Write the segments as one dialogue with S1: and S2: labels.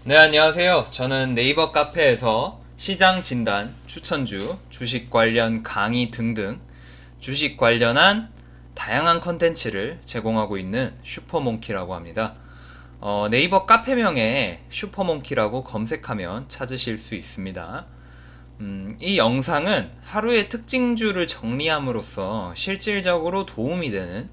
S1: 네, 안녕하세요. 저는 네이버 카페에서 시장 진단, 추천주, 주식 관련 강의 등등 주식 관련한 다양한 컨텐츠를 제공하고 있는 슈퍼몽키라고 합니다. 네이버 카페명에 슈퍼몽키라고 검색하면 찾으실 수 있습니다. 이 영상은 하루의 특징주를 정리함으로써 실질적으로 도움이 되는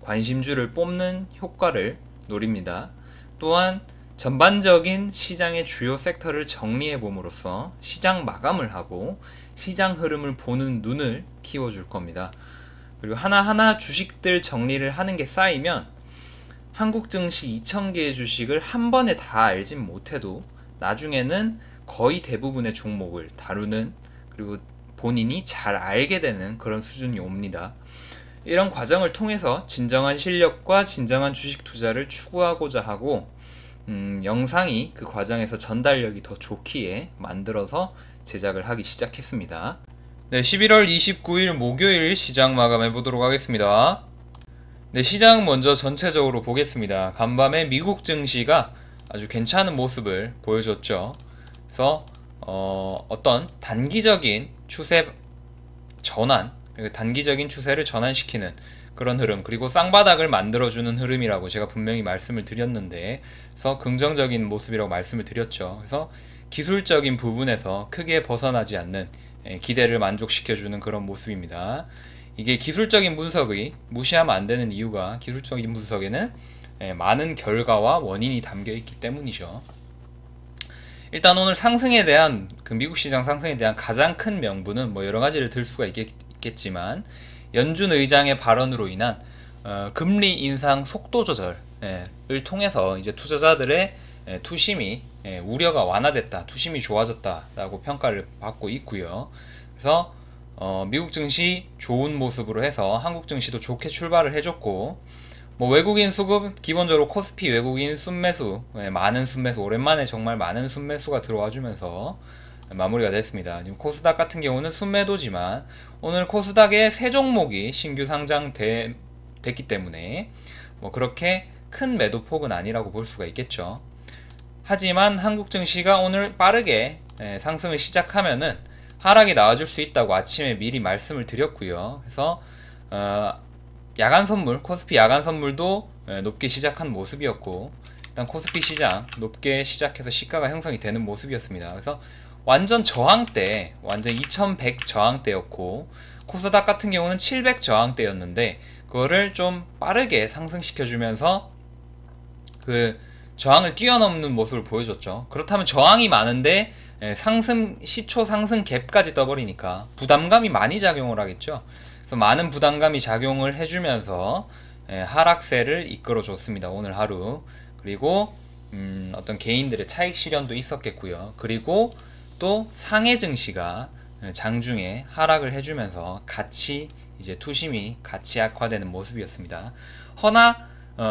S1: 관심주를 뽑는 효과를 노립니다. 또한 전반적인 시장의 주요 섹터를 정리해 봄으로써 시장 마감을 하고 시장 흐름을 보는 눈을 키워줄 겁니다. 그리고 하나하나 주식들 정리를 하는 게 쌓이면 한국 증시 2,000개의 주식을 한 번에 다 알진 못해도 나중에는 거의 대부분의 종목을 다루는, 그리고 본인이 잘 알게 되는 그런 수준이 옵니다. 이런 과정을 통해서 진정한 실력과 진정한 주식 투자를 추구하고자 하고, 영상이 그 과정에서 전달력이 더 좋기에 만들어서 제작을 하기 시작했습니다. 네, 11월 29일 목요일 시장 마감해 보도록 하겠습니다. 네, 시장 먼저 전체적으로 보겠습니다. 간밤에 미국 증시가 아주 괜찮은 모습을 보여줬죠. 그래서 어떤 단기적인 추세 전환, 단기적인 추세를 전환시키는 그런 흐름, 그리고 쌍바닥을 만들어주는 흐름이라고 제가 분명히 말씀을 드렸는데, 그래서 긍정적인 모습이라고 말씀을 드렸죠. 그래서 기술적인 부분에서 크게 벗어나지 않는 기대를 만족시켜주는 그런 모습입니다. 이게 기술적인 분석이 무시하면 안 되는 이유가, 기술적인 분석에는 많은 결과와 원인이 담겨 있기 때문이죠. 일단 오늘 상승에 대한, 그 미국 시장 상승에 대한 가장 큰 명분은 뭐 여러 가지를 들 수가 있겠지만, 연준 의장의 발언으로 인한 금리 인상 속도 조절을 통해서 이제 투자자들의 투심이, 우려가 완화됐다, 투심이 좋아졌다라고 평가를 받고 있고요. 그래서 미국 증시 좋은 모습으로 해서 한국 증시도 좋게 출발을 해줬고, 뭐 외국인 수급, 기본적으로 코스피 외국인 순매수, 많은 순매수, 오랜만에 정말 많은 순매수가 들어와 주면서 마무리가 됐습니다. 지금 코스닥 같은 경우는 순매도지만 오늘 코스닥의 세 종목이 신규 상장됐기 때문에 뭐 그렇게 큰 매도폭은 아니라고 볼 수가 있겠죠. 하지만 한국 증시가 오늘 빠르게 상승을 시작하면은 하락이 나와줄 수 있다고 아침에 미리 말씀을 드렸고요. 그래서 야간 선물, 코스피 야간 선물도 높게 시작한 모습이었고, 일단 코스피 시장 높게 시작해서 시가가 형성이 되는 모습이었습니다. 그래서 완전 저항대, 완전 2100 저항대였고, 코스닥 같은 경우는 700 저항대였는데 그거를 좀 빠르게 상승시켜주면서 그 저항을 뛰어넘는 모습을 보여줬죠. 그렇다면 저항이 많은데 상승 시초 상승 갭까지 떠버리니까 부담감이 많이 작용을 하겠죠. 그래서 많은 부담감이 작용을 해주면서 하락세를 이끌어 줬습니다. 오늘 하루. 그리고 어떤 개인들의 차익 실현도 있었겠고요. 그리고 또 상해 증시가 장중에 하락을 해주면서 같이 이제 투심이 같이 악화되는 모습이었습니다. 허나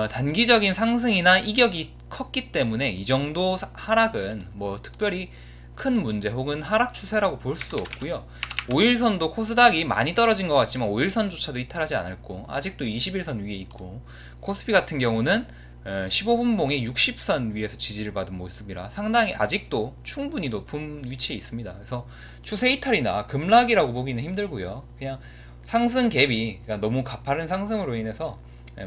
S1: 단기적인 상승이나 이격이 컸기 때문에 이 정도 하락은 뭐 특별히 큰 문제 혹은 하락 추세라고 볼 수도 없고요. 5일선도 코스닥이 많이 떨어진 것 같지만 5일선조차도 이탈하지 않았고 아직도 21선 위에 있고, 코스피 같은 경우는 15분봉이 60선 위에서 지지를 받은 모습이라 상당히 아직도 충분히 높은 위치에 있습니다. 그래서 추세 이탈이나 급락이라고 보기는 힘들고요. 그냥 상승 갭이 너무 가파른 상승으로 인해서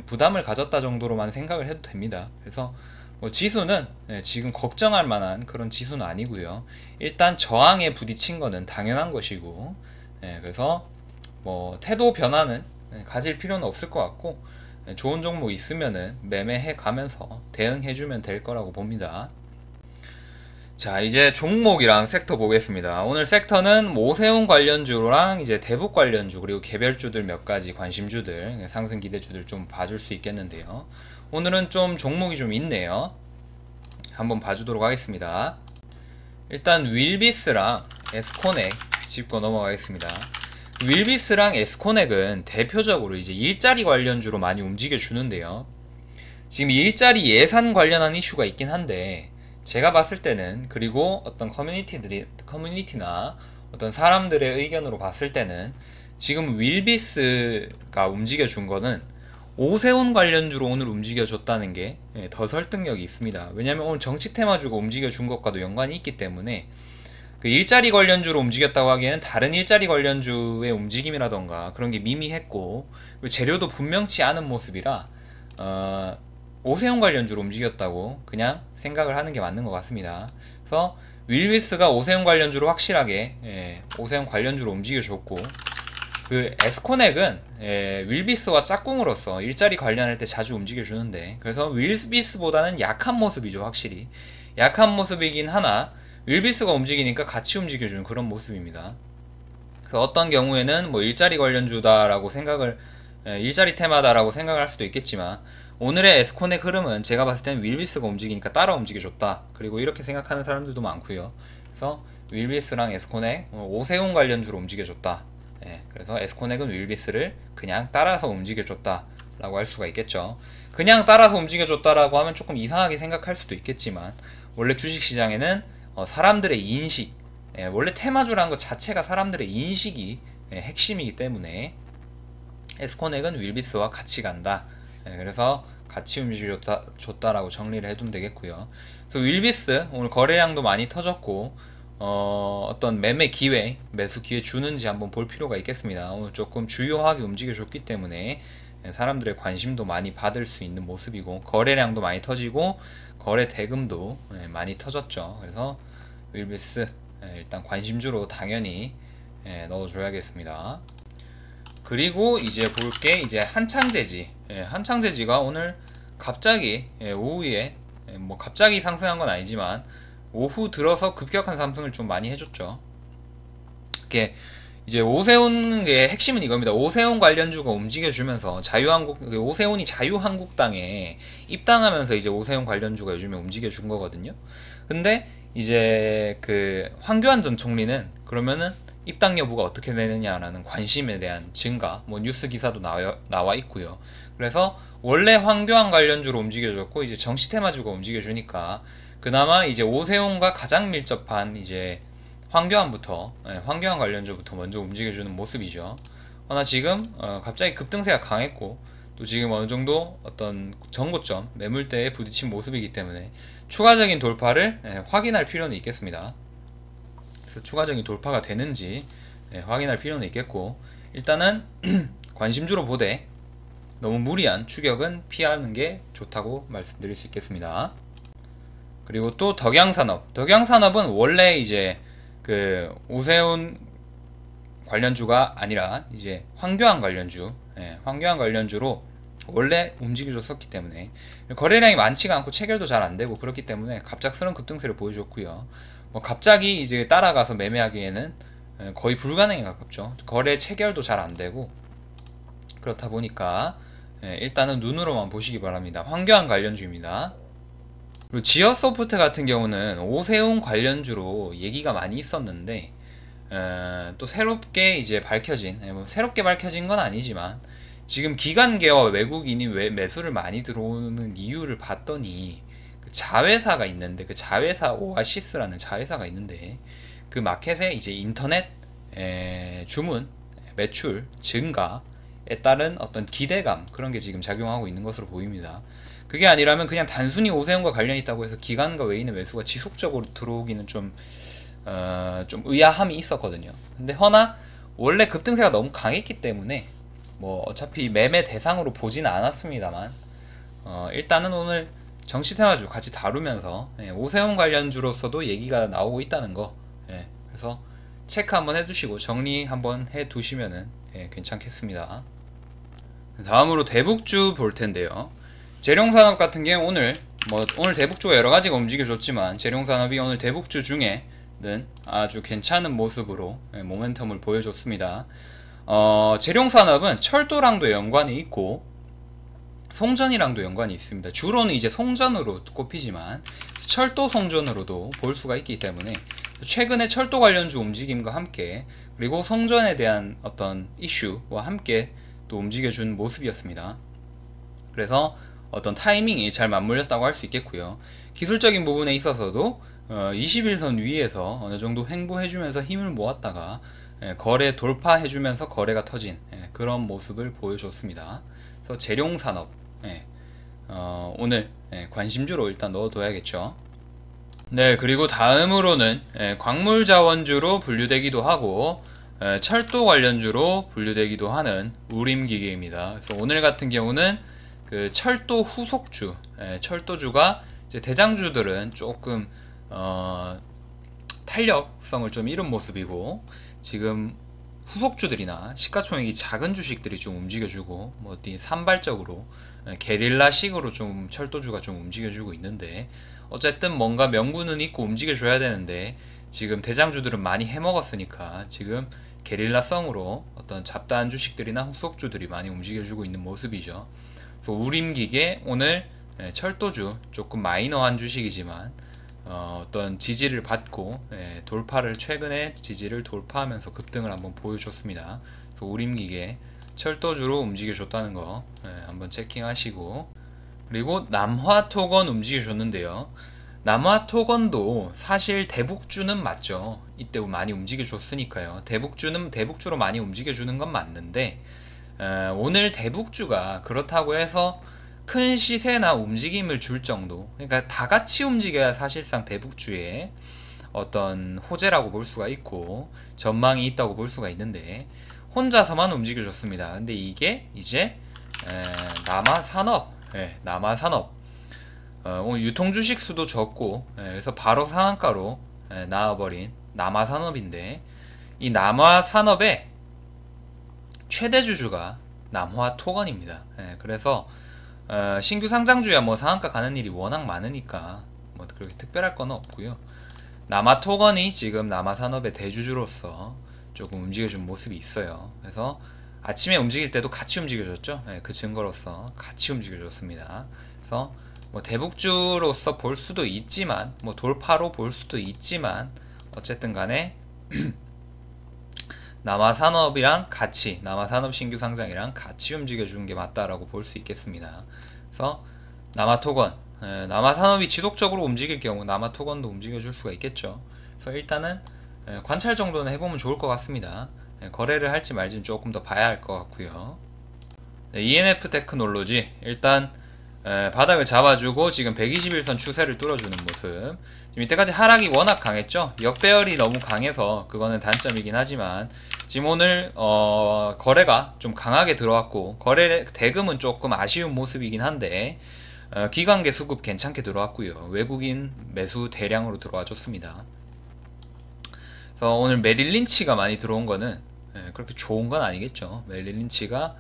S1: 부담을 가졌다 정도로만 생각을 해도 됩니다. 그래서 뭐 지수는 지금 걱정할 만한 그런 지수는 아니고요. 일단 저항에 부딪힌 거는 당연한 것이고, 그래서 뭐 태도 변화는 가질 필요는 없을 것 같고, 좋은 종목 있으면은 매매해 가면서 대응해 주면 될 거라고 봅니다. 자, 이제 종목이랑 섹터 보겠습니다. 오늘 섹터는 오세훈 관련주랑 이제 대북 관련주, 그리고 개별주들 몇 가지 관심주들, 상승 기대주들 좀 봐줄 수 있겠는데요. 오늘은 좀 종목이 좀 있네요. 한번 봐주도록 하겠습니다. 일단 윌비스랑 에스코넥 짚고 넘어가겠습니다. 윌비스랑 에스코넥은 대표적으로 이제 일자리 관련주로 많이 움직여 주는데요. 지금 일자리 예산 관련한 이슈가 있긴 한데, 제가 봤을 때는, 그리고 어떤 커뮤니티나 어떤 사람들의 의견으로 봤을 때는 지금 윌비스가 움직여 준 거는 오세훈 관련주로 오늘 움직여줬다는 게 더 설득력이 있습니다. 왜냐하면 오늘 정치 테마주가 움직여준 것과도 연관이 있기 때문에 그 일자리 관련주로 움직였다고 하기에는 다른 일자리 관련주의 움직임이라던가 그런 게 미미했고 재료도 분명치 않은 모습이라 오세훈 관련주로 움직였다고 그냥 생각을 하는 게 맞는 것 같습니다. 그래서 윌비스가 오세훈 관련주로 확실하게 오세훈 관련주로 움직여줬고, 그 에스코넥은 윌비스와 짝꿍으로서 일자리 관련할 때 자주 움직여주는데, 그래서 윌비스보다는 약한 모습이죠. 확실히 약한 모습이긴 하나 윌비스가 움직이니까 같이 움직여주는 그런 모습입니다. 그래서 어떤 경우에는 뭐 일자리 관련주다라고 생각을, 일자리 테마다라고 생각을 할 수도 있겠지만, 오늘의 에스코넥 흐름은 제가 봤을 때는 윌비스가 움직이니까 따라 움직여줬다, 그리고 이렇게 생각하는 사람들도 많고요. 그래서 윌비스랑 에스코넥, 오세훈 관련주로 움직여줬다. 그래서 에스코넥은 윌비스를 그냥 따라서 움직여줬다 라고 할 수가 있겠죠. 그냥 따라서 움직여줬다라고 하면 조금 이상하게 생각할 수도 있겠지만, 원래 주식시장에는 사람들의 인식, 원래 테마주라는 것 자체가 사람들의 인식이 핵심이기 때문에 에스코넥은 윌비스와 같이 간다. 그래서 같이 움직여줬다라고 정리를 해두면 되겠고요. 그래서 윌비스 오늘 거래량도 많이 터졌고, 어떤 매매 기회, 매수 기회 주는지 한번 볼 필요가 있겠습니다. 오늘 조금 주요하게 움직여줬기 때문에 사람들의 관심도 많이 받을 수 있는 모습이고, 거래량도 많이 터지고 거래 대금도 많이 터졌죠. 그래서 윌비스 일단 관심주로 당연히 넣어줘야겠습니다. 그리고 이제 볼게 이제 한창재지. 한창재지가 오늘 갑자기 오후에 뭐 갑자기 상승한 건 아니지만 오후 들어서 급격한 상승을 좀 많이 해줬죠. 이게 이제 오세훈의 핵심은 이겁니다. 오세훈 관련주가 움직여주면서 오세훈이 자유한국당에 입당하면서 이제 오세훈 관련주가 요즘에 움직여준 거거든요. 근데 이제 그 황교안 전 총리는 그러면은 입당 여부가 어떻게 되느냐라는 관심에 대한 증가, 뭐 뉴스 기사도 나와 있고요. 그래서 원래 황교안 관련주로 움직여줬고, 이제 정치 테마주가 움직여주니까 그나마 이제 오세훈과 가장 밀접한 이제 황교안 관련주부터 먼저 움직여주는 모습이죠. 그러나 지금 갑자기 급등세가 강했고, 또 지금 어느 정도 어떤 전고점 매물대에 부딪힌 모습이기 때문에 추가적인 돌파를 확인할 필요는 있겠습니다. 그래서 추가적인 돌파가 되는지 확인할 필요는 있겠고, 일단은 관심주로 보되 너무 무리한 추격은 피하는 게 좋다고 말씀드릴 수 있겠습니다. 그리고 또 덕양산업은 원래 이제 그 오세훈 관련주가 아니라 이제 황교안 관련주로 원래 움직여줬었기 때문에 거래량이 많지가 않고 체결도 잘 안되고 그렇기 때문에 갑작스러운 급등세를 보여줬고요. 뭐 갑자기 이제 따라가서 매매하기에는 거의 불가능에 가깝죠. 거래 체결도 잘 안되고 그렇다 보니까 일단은 눈으로만 보시기 바랍니다. 황교안 관련주입니다. 그리고 지어소프트 같은 경우는 오세훈 관련주로 얘기가 많이 있었는데, 또 새롭게 이제 새롭게 밝혀진 건 아니지만, 지금 기관계와 외국인이 왜 매수를 많이 들어오는 이유를 봤더니 그 자회사가 있는데, 그 자회사 오아시스라는 자회사가 있는데, 그 마켓에 이제 인터넷 주문 매출 증가에 따른 어떤 기대감, 그런 게 지금 작용하고 있는 것으로 보입니다. 그게 아니라면 그냥 단순히 오세훈과 관련이 있다고 해서 기관과 외인의 매수가 지속적으로 들어오기는 좀 의아함이 있었거든요. 근데 허나 원래 급등세가 너무 강했기 때문에 뭐 어차피 매매 대상으로 보지는 않았습니다만, 일단은 오늘 정치 테마주 같이 다루면서 오세훈 관련주로서도 얘기가 나오고 있다는 거, 그래서 체크 한번 해두시고 정리 한번 해두시면은 괜찮겠습니다. 다음으로 대북주 볼 텐데요. 재룡산업 같은 경우 오늘 대북주가 여러가지가 움직여줬지만, 재룡산업이 오늘 대북주 중에는 아주 괜찮은 모습으로 모멘텀을 보여줬습니다. 재룡산업은 철도랑도 연관이 있고 송전이랑도 연관이 있습니다. 주로는 이제 송전으로 꼽히지만 철도 송전으로도 볼 수가 있기 때문에 최근에 철도 관련주 움직임과 함께, 그리고 송전에 대한 어떤 이슈와 함께 또 움직여준 모습이었습니다. 그래서 어떤 타이밍이 잘 맞물렸다고 할 수 있겠고요. 기술적인 부분에 있어서도 21선 위에서 어느 정도 횡보해주면서 힘을 모았다가 거래 돌파해주면서 거래가 터진 그런 모습을 보여줬습니다. 그래서 재룡산업, 오늘 관심주로 일단 넣어둬야겠죠. 네, 그리고 다음으로는 광물자원주로 분류되기도 하고 철도 관련주로 분류되기도 하는 우림기계입니다. 그래서 오늘 같은 경우는 그 철도 후속주, 철도주가 이제 대장주들은 조금 탄력성을 좀 잃은 모습이고, 지금 후속주들이나 시가총액이 작은 주식들이 좀 움직여주고, 뭐 어디 산발적으로 게릴라식으로 좀 철도주가 좀 움직여주고 있는데, 어쨌든 뭔가 명분은 있고 움직여줘야 되는데 지금 대장주들은 많이 해먹었으니까 지금 게릴라성으로 어떤 잡다한 주식들이나 후속주들이 많이 움직여주고 있는 모습이죠. 그래서 우림기계 오늘 철도주 조금 마이너한 주식이지만 어떤 지지를 받고 돌파를, 최근에 지지를 돌파하면서 급등을 한번 보여줬습니다. 그래서 우림기계 철도주로 움직여줬다는 거 한번 체킹하시고, 그리고 남화토건 움직여줬는데요. 남화토건도 사실 대북주는 맞죠. 이때 많이 움직여줬으니까요. 대북주로 많이 움직여주는 건 맞는데 오늘 대북주가 그렇다고 해서 큰 시세나 움직임을 줄 정도, 그러니까 다 같이 움직여야 사실상 대북주의 어떤 호재라고 볼 수가 있고 전망이 있다고 볼 수가 있는데 혼자서만 움직여줬습니다. 근데 이게 이제 남아산업, 남아산업 오늘 유통주식 수도 적고 그래서 바로 상한가로 나와버린 남아산업인데, 이 남아산업의 최대 주주가 남화토건입니다. 그래서 신규 상장주야 뭐 상한가 가는 일이 워낙 많으니까 뭐 그렇게 특별할 건 없고요. 남아토건이 지금 남아산업의 대주주로서 조금 움직여준 모습이 있어요. 그래서 아침에 움직일 때도 같이 움직여줬죠. 그 증거로서 같이 움직여줬습니다. 그래서 뭐 대북주로서 볼 수도 있지만, 뭐 돌파로 볼 수도 있지만, 어쨌든 간에 남아산업이랑 같이, 남아산업 신규 상장이랑 같이 움직여주는 게 맞다라고 볼 수 있겠습니다. 그래서 남아토건, 남아산업이 지속적으로 움직일 경우 남아토건도 움직여줄 수가 있겠죠. 그래서 일단은 관찰 정도는 해보면 좋을 것 같습니다. 거래를 할지 말지는 조금 더 봐야 할 것 같고요. ENF 테크놀로지 일단 바닥을 잡아주고 지금 121선 추세를 뚫어주는 모습. 지금 이때까지 하락이 워낙 강했죠. 역배열이 너무 강해서 그거는 단점이긴 하지만 지금 오늘 거래가 좀 강하게 들어왔고, 거래 대금은 조금 아쉬운 모습이긴 한데 기관계 수급 괜찮게 들어왔고요. 외국인 매수 대량으로 들어와 줬습니다. 그래서 오늘 메릴 린치가 많이 들어온 거는 그렇게 좋은 건 아니겠죠. 메릴 린치가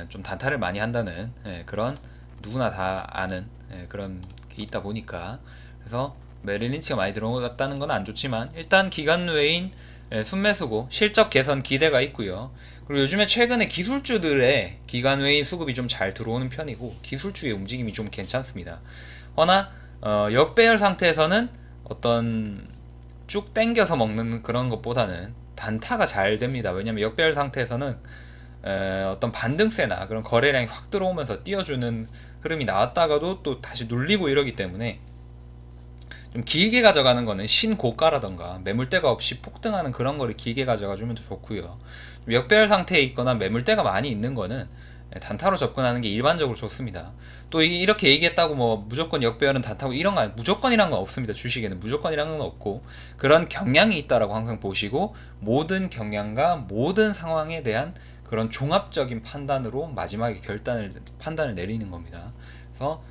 S1: 좀 단타를 많이 한다는 그런, 누구나 다 아는 그런 게 있다 보니까, 그래서 메릴 린치가 많이 들어왔다는 건 안 좋지만 일단 기관 외인 순매수고 실적 개선 기대가 있고요. 그리고 요즘에 최근에 기술주들의 기관 외인 수급이 좀 잘 들어오는 편이고 기술주의 움직임이 좀 괜찮습니다. 허나 역배열 상태에서는 어떤 쭉 땡겨서 먹는 그런 것보다는 단타가 잘 됩니다. 왜냐면 역배열 상태에서는 어떤 반등세나 그런 거래량이 확 들어오면서 띄워주는 흐름이 나왔다가도 또 다시 눌리고 이러기 때문에 좀 길게 가져가는 거는 신고가라던가 매물대가 없이 폭등하는 그런 거를 길게 가져가 주면 좋고요. 역배열 상태에 있거나 매물대가 많이 있는 거는 단타로 접근하는 게 일반적으로 좋습니다. 또 이렇게 얘기했다고 뭐 무조건 역배열은 단타고 이런 거 무조건이란 건 없습니다. 주식에는 무조건이란 건 없고 그런 경향이 있다라고 항상 보시고 모든 경향과 모든 상황에 대한 그런 종합적인 판단으로 마지막에 판단을 내리는 겁니다. 그래서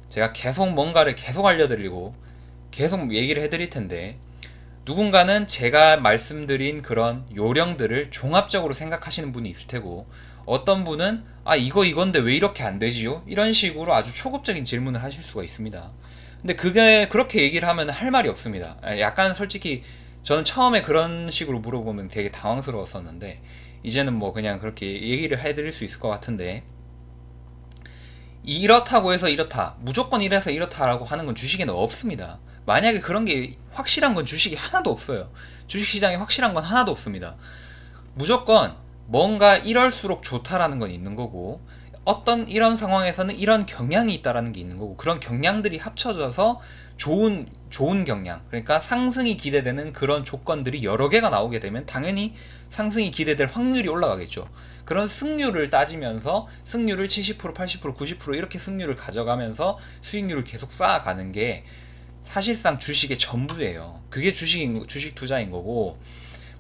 S1: 제가 계속 뭔가를 계속 알려드리고 계속 얘기를 해드릴 텐데, 누군가는 제가 말씀드린 그런 요령들을 종합적으로 생각하시는 분이 있을 테고, 어떤 분은 이건데 왜 이렇게 안 되지요? 이런 식으로 아주 초급적인 질문을 하실 수가 있습니다. 근데 그게 그렇게 얘기를 하면 할 말이 없습니다. 약간 솔직히 저는 처음에 그런 식으로 물어보면 되게 당황스러웠었는데 이제는 뭐 그냥 그렇게 얘기를 해드릴 수 있을 것 같은데, 이렇다고 해서 이렇다, 무조건 이래서 이렇다라고 하는 건 주식에는 없습니다. 만약에 그런 게 확실한 건 주식이 하나도 없어요. 주식시장에 확실한 건 하나도 없습니다. 무조건 뭔가 이럴수록 좋다라는 건 있는 거고, 어떤 이런 상황에서는 이런 경향이 있다라는 게 있는 거고, 그런 경향들이 합쳐져서 좋은 경향, 그러니까 상승이 기대되는 그런 조건들이 여러 개가 나오게 되면 당연히 상승이 기대될 확률이 올라가겠죠. 그런 승률을 따지면서 승률을 70%, 80%, 90% 이렇게 승률을 가져가면서 수익률을 계속 쌓아가는 게 사실상 주식의 전부예요. 그게 주식 투자인 거고,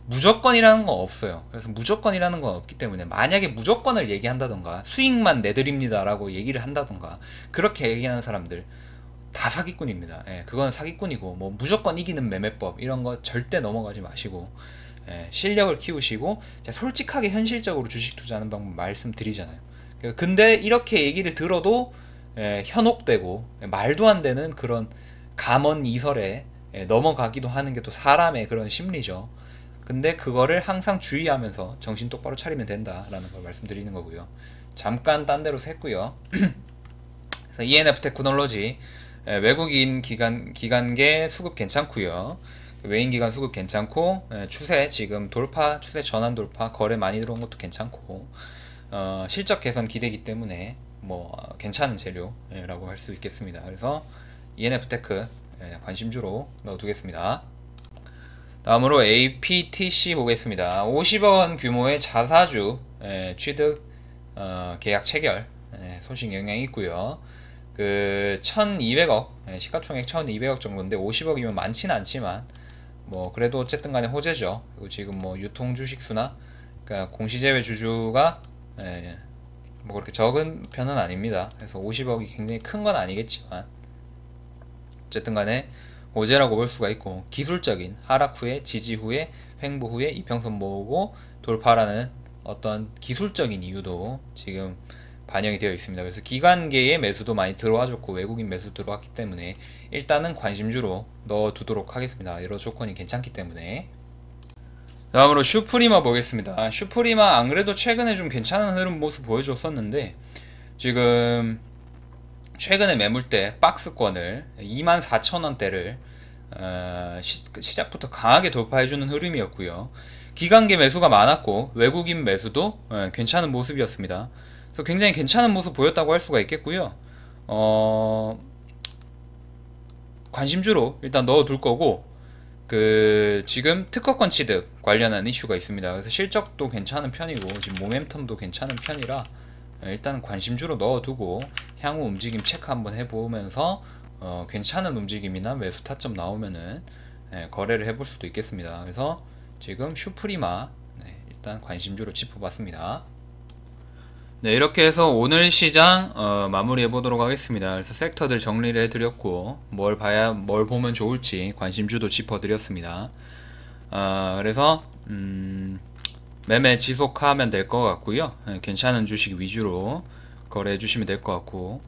S1: 무조건이라는 건 없어요. 그래서 무조건이라는 건 없기 때문에 만약에 무조건을 얘기한다던가 수익만 내드립니다라고 얘기를 한다던가 그렇게 얘기하는 사람들 다 사기꾼입니다. 예, 그건 사기꾼이고, 뭐 무조건 이기는 매매법 이런 거 절대 넘어가지 마시고, 예, 실력을 키우시고, 제가 솔직하게 현실적으로 주식 투자하는 방법 말씀드리잖아요. 근데 이렇게 얘기를 들어도 현혹되고 말도 안 되는 그런 감언 이설에 넘어가기도 하는 게 또 사람의 그런 심리죠. 근데 그거를 항상 주의하면서 정신 똑바로 차리면 된다라는 걸 말씀드리는 거고요. 잠깐 딴 데로 샜고요. 그래서 ENF 테크놀로지 외국인 기관계 수급 괜찮고요. 외인 기관 수급 괜찮고, 추세 지금 돌파, 추세 전환 돌파, 거래 많이 들어온 것도 괜찮고, 실적 개선 기대기 때문에 뭐 괜찮은 재료라고 할 수 있겠습니다. 그래서 ENF 테크 관심주로 넣어두겠습니다. 다음으로 APTC 보겠습니다. 50원 규모의 자사주 취득 계약 체결 소식 영향이 있고요. 그 1200억 시가총액 1200억 정도인데 50억이면 많지는 않지만 뭐 그래도 어쨌든 간에 호재죠. 그리고 지금 뭐 유통 주식수나 그러니까 공시제외 주주가 뭐 그렇게 적은 편은 아닙니다. 그래서 50억이 굉장히 큰 건 아니겠지만 어쨌든 간에 호재라고 볼 수가 있고, 기술적인 하락 후에 지지 후에 횡보 후에 이평선 모으고 돌파라는 어떤 기술적인 이유도 지금 반영이 되어 있습니다. 그래서 기관계의 매수도 많이 들어와 줬고 외국인 매수 들어왔기 때문에 일단은 관심주로 넣어두도록 하겠습니다. 여러 조건이 괜찮기 때문에. 다음으로 슈프리마 보겠습니다. 슈프리마 안 그래도 최근에 좀 괜찮은 흐름 모습 보여줬었는데 지금 최근에 매물대 박스권을 24,000원대를 시작부터 강하게 돌파해주는 흐름이었고요. 기관계 매수가 많았고 외국인 매수도 괜찮은 모습이었습니다. 그래서 굉장히 괜찮은 모습 보였다고 할 수가 있겠고요. 관심주로 일단 넣어둘 거고, 그 지금 특허권 취득 관련한 이슈가 있습니다. 그래서 실적도 괜찮은 편이고 지금 모멘텀도 괜찮은 편이라 일단 관심주로 넣어두고 향후 움직임 체크 한번 해보면서 괜찮은 움직임이나 매수 타점 나오면은 거래를 해볼 수도 있겠습니다. 그래서 지금 슈프리마 일단 관심주로 짚어봤습니다. 네, 이렇게 해서 오늘 시장 마무리해 보도록 하겠습니다. 그래서 섹터들 정리를 해드렸고 뭘 보면 좋을지 관심주도 짚어드렸습니다. 그래서 매매 지속하면 될 것 같고요. 괜찮은 주식 위주로 거래해 주시면 될 것 같고,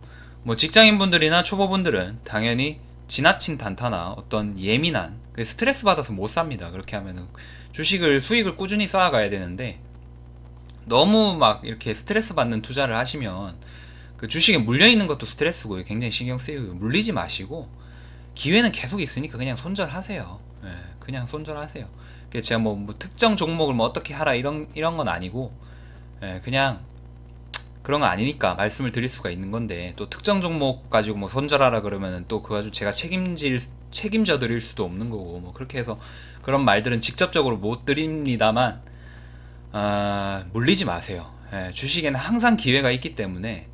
S1: 뭐 직장인분들이나 초보분들은 당연히 지나친 단타나 어떤 예민한 스트레스 받아서 못 삽니다. 그렇게 하면은 수익을 꾸준히 쌓아가야 되는데 너무 막 이렇게 스트레스 받는 투자를 하시면 그 주식에 물려있는 것도 스트레스고요. 굉장히 신경 쓰이고, 물리지 마시고 기회는 계속 있으니까 그냥 손절하세요. 그냥 손절하세요. 제가 뭐 특정 종목을 뭐 어떻게 하라 이런 건 아니고, 그냥 그런 거 아니니까 말씀을 드릴 수가 있는 건데, 또 특정 종목 가지고 뭐 손절하라 그러면은 또 그거 가지고 제가 책임져 드릴 수도 없는 거고, 뭐 그렇게 해서 그런 말들은 직접적으로 못 드립니다만, 물리지 마세요. 주식에는 항상 기회가 있기 때문에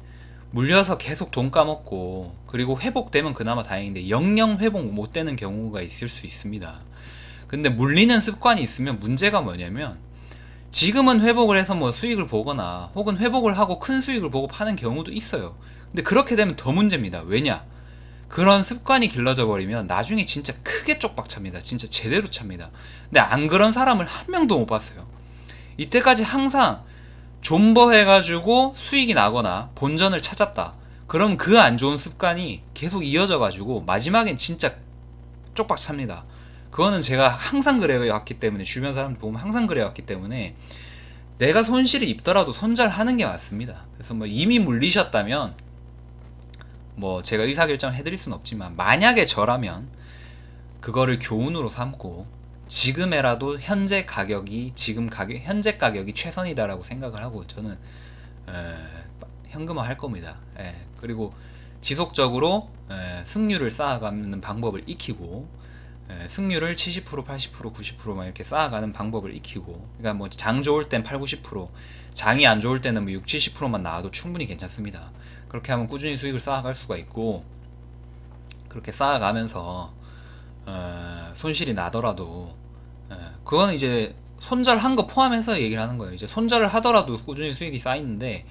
S1: 물려서 계속 돈 까먹고, 그리고 회복되면 그나마 다행인데 영영 회복 못 되는 경우가 있을 수 있습니다. 근데 물리는 습관이 있으면 문제가 뭐냐면, 지금은 회복을 해서 뭐 수익을 보거나 혹은 회복을 하고 큰 수익을 보고 파는 경우도 있어요. 근데 그렇게 되면 더 문제입니다. 왜냐? 그런 습관이 길러져 버리면 나중에 진짜 크게 쪽박 찹니다. 진짜 제대로 찹니다. 근데 안 그런 사람을 한 명도 못 봤어요. 이때까지 항상 존버 해가지고 수익이 나거나 본전을 찾았다. 그럼 그 안 좋은 습관이 계속 이어져 가지고 마지막엔 진짜 쪽박 찹니다. 그거는 제가 항상 그래왔기 때문에, 주변 사람들 보면 항상 그래왔기 때문에 내가 손실을 입더라도 손절하는 게 맞습니다. 그래서 뭐 이미 물리셨다면 뭐 제가 의사결정 해드릴 수는 없지만, 만약에 저라면 그거를 교훈으로 삼고 지금에라도 현재 가격이 최선이다라고 생각을 하고, 저는 현금화 할 겁니다. 그리고 지속적으로 승률을 쌓아가는 방법을 익히고, 승률을 70%, 80%, 90%만 이렇게 쌓아가는 방법을 익히고, 그러니까 뭐 장 좋을 땐 8, 90%, 장이 안 좋을 때는 뭐 6, 70%만 나와도 충분히 괜찮습니다. 그렇게 하면 꾸준히 수익을 쌓아갈 수가 있고, 그렇게 쌓아가면서 손실이 나더라도 그거는 이제 손절한 거 포함해서 얘기를 하는 거예요. 이제 손절을 하더라도 꾸준히 수익이 쌓이는데,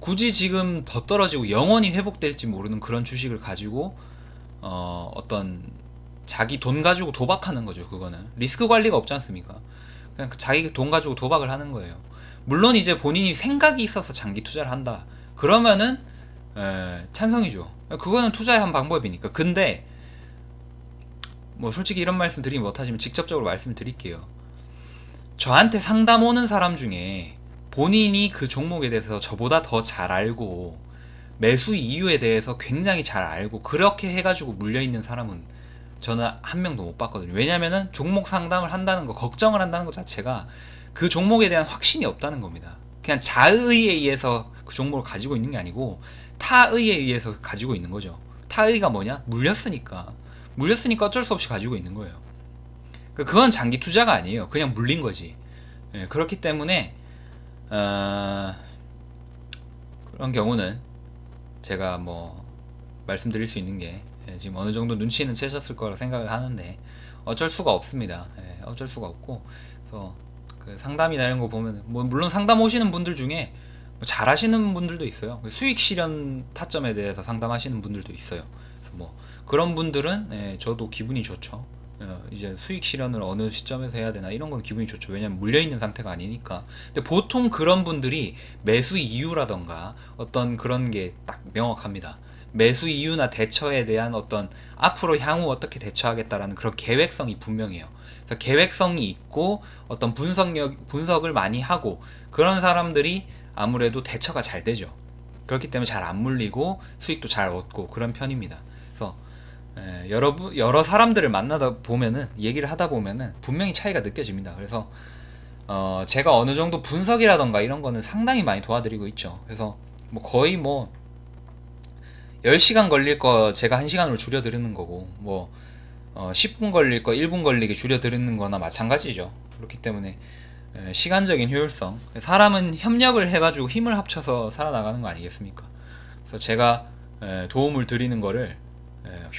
S1: 굳이 지금 더 떨어지고 영원히 회복될지 모르는 그런 주식을 가지고 어떤 자기 돈 가지고 도박하는 거죠. 그거는 리스크 관리가 없지 않습니까? 그냥 자기 돈 가지고 도박을 하는 거예요. 물론 이제 본인이 생각이 있어서 장기 투자를 한다, 그러면은 찬성이죠. 그거는 투자의 한 방법이니까. 근데 뭐 솔직히 이런 말씀 드리기 못하지만 직접적으로 말씀을 드릴게요. 저한테 상담 오는 사람 중에 본인이 그 종목에 대해서 저보다 더 잘 알고 매수 이유에 대해서 굉장히 잘 알고 그렇게 해가지고 물려있는 사람은 저는 한 명도 못 봤거든요. 왜냐면은 종목 상담을 한다는 거, 걱정을 한다는 것 자체가 그 종목에 대한 확신이 없다는 겁니다. 그냥 자의에 의해서 그 종목을 가지고 있는 게 아니고 타의에 의해서 가지고 있는 거죠. 타의가 뭐냐? 물렸으니까 어쩔 수 없이 가지고 있는 거예요. 그건 장기 투자가 아니에요. 그냥 물린 거지. 그렇기 때문에 그런 경우는 제가 뭐 말씀드릴 수 있는 게, 지금 어느 정도 눈치는 채셨을 거라 생각을 하는데 어쩔 수가 없습니다. 어쩔 수가 없고, 그래서 그 상담이나 이런 거 보면 뭐 물론 상담 오시는 분들 중에 뭐 잘하시는 분들도 있어요. 수익 실현 타점에 대해서 상담하시는 분들도 있어요. 그래서 뭐 그런 분들은 저도 기분이 좋죠. 이제 수익 실현을 어느 시점에서 해야 되나 이런 건 기분이 좋죠. 왜냐면 물려있는 상태가 아니니까. 근데 보통 그런 분들이 매수 이유라던가 어떤 그런 게 딱 명확합니다. 매수 이유나 대처에 대한 어떤 앞으로 향후 어떻게 대처하겠다라는 그런 계획성이 분명해요. 그래서 계획성이 있고 어떤 분석을 많이 하고 그런 사람들이 아무래도 대처가 잘 되죠. 그렇기 때문에 잘 안 물리고 수익도 잘 얻고 그런 편입니다. 그래서 여러 사람들을 만나다 보면은, 얘기를 하다 보면은 분명히 차이가 느껴집니다. 그래서 제가 어느 정도 분석이라던가 이런 거는 상당히 많이 도와드리고 있죠. 그래서 뭐 거의 뭐 10시간 걸릴 거 제가 1시간으로 줄여드리는 거고, 뭐 10분 걸릴 거 1분 걸리게 줄여드리는 거나 마찬가지죠. 그렇기 때문에 시간적인 효율성, 사람은 협력을 해가지고 힘을 합쳐서 살아나가는 거 아니겠습니까? 그래서 제가 도움을 드리는 거를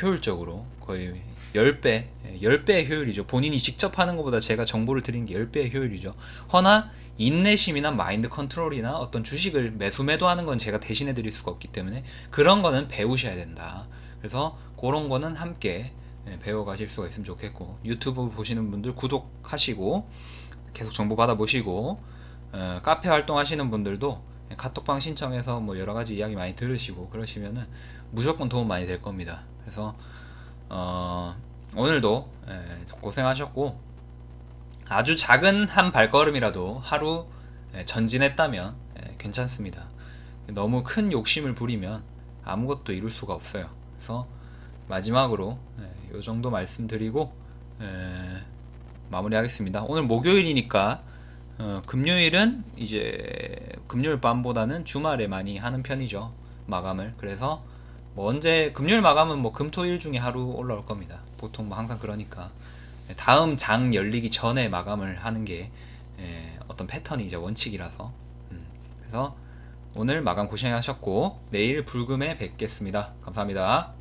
S1: 효율적으로 거의 10배의 효율이죠. 본인이 직접 하는 것보다 제가 정보를 드리는 게 10배의 효율이죠. 허나 인내심이나 마인드 컨트롤이나 어떤 주식을 매수매도하는 건 제가 대신해 드릴 수가 없기 때문에 그런 거는 배우셔야 된다. 그래서 그런 거는 함께 배워가실 수가 있으면 좋겠고, 유튜브 보시는 분들 구독하시고 계속 정보 받아보시고, 카페 활동하시는 분들도 카톡방 신청해서 뭐 여러가지 이야기 많이 들으시고 그러시면은 무조건 도움 많이 될 겁니다. 그래서 오늘도 고생하셨고, 아주 작은 한 발걸음이라도 하루 전진했다면 괜찮습니다. 너무 큰 욕심을 부리면 아무것도 이룰 수가 없어요. 그래서 마지막으로 이 정도 말씀드리고 마무리하겠습니다. 오늘 목요일이니까 금요일은 이제 금요일 밤보다는 주말에 많이 하는 편이죠, 마감을. 그래서 뭐 언제 금요일 마감은 뭐 금토일 중에 하루 올라올 겁니다. 보통 뭐 항상 그러니까 다음 장 열리기 전에 마감을 하는 게 어떤 패턴이 이제 원칙이라서. 그래서 오늘 마감 고생하셨고 내일 불금에 뵙겠습니다. 감사합니다.